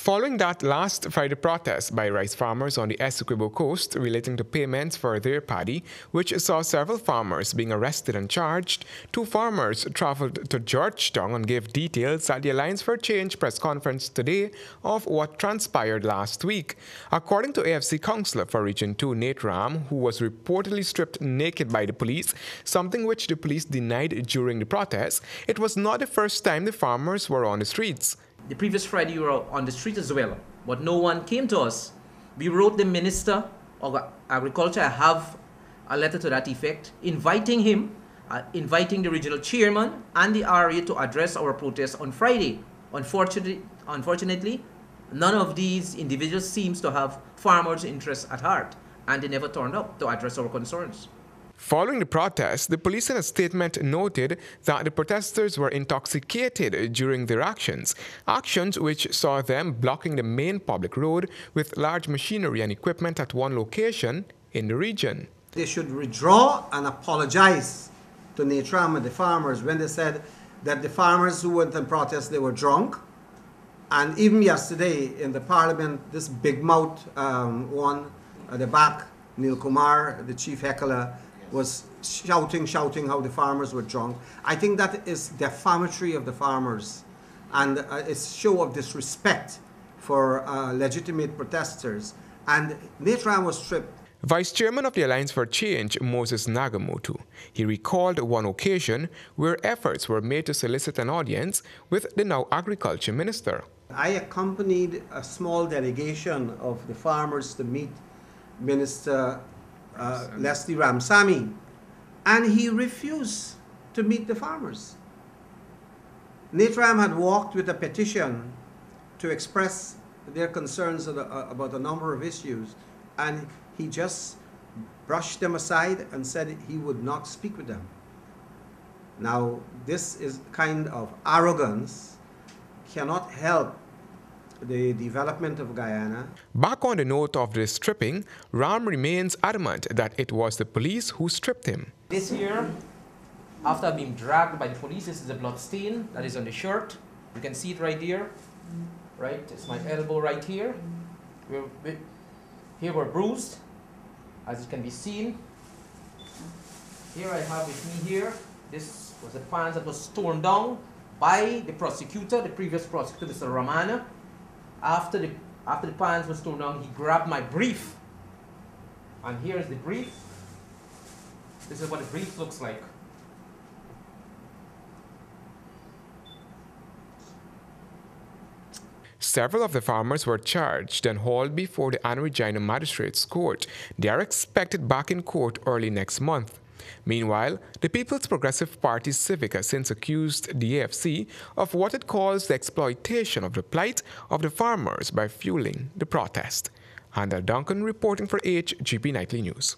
Following that last Friday protest by rice farmers on the Essequibo coast relating to payments for their paddy, which saw several farmers being arrested and charged, two farmers traveled to Georgetown and gave details at the Alliance for Change press conference today of what transpired last week. According to AFC Councillor for Region 2, Nate Ram, who was reportedly stripped naked by the police, something which the police denied during the protest, it was not the first time the farmers were on the streets. The previous Friday you were on the street as well, but no one came to us. We wrote the Minister of Agriculture, I have a letter to that effect, inviting him, inviting the regional chairman and the RA to address our protest on Friday. Unfortunately, none of these individuals seems to have farmers' interests at heart, and they never turned up to address our concerns. Following the protest, the police in a statement noted that the protesters were intoxicated during their actions which saw them blocking the main public road with large machinery and equipment at one location in the region. They should withdraw and apologize to Nate Ram and the farmers when they said that the farmers who went and protest, they were drunk. And even yesterday in the parliament, this big mouth one at the back, Neil Kumar, the chief heckler, was shouting how the farmers were drunk. I think that is defamatory of the farmers, and it's show of disrespect for legitimate protesters. And Nate Ram was stripped. Vice Chairman of the Alliance for Change, Moses Nagamotu, he recalled one occasion where efforts were made to solicit an audience with the now Agriculture Minister. I accompanied a small delegation of the farmers to meet Minister Leslie Ramsamy, and he refused to meet the farmers. Nate Ram had walked with a petition to express their concerns about a number of issues, and he just brushed them aside and said he would not speak with them. Now, this is kind of arrogance, cannot help the development of Guyana. Back on the note of the stripping, Ram remains adamant that it was the police who stripped him. This here, after being dragged by the police, this is a blood stain that is on the shirt. You can see it right there. Right, it's my elbow right here. Here we're bruised, as it can be seen. Here I have with me here, this was the pants that was torn down by the prosecutor, the previous prosecutor, Mr. Ramana. After the pants was torn down, he grabbed my brief. And here is the brief. This is what the brief looks like. Several of the farmers were charged and hauled before the Anne Regina Magistrates Court. They are expected back in court early next month. Meanwhile, the People's Progressive Party Civic has since accused the AFC of what it calls the exploitation of the plight of the farmers by fueling the protest. Handel Duncan reporting for HGP Nightly News.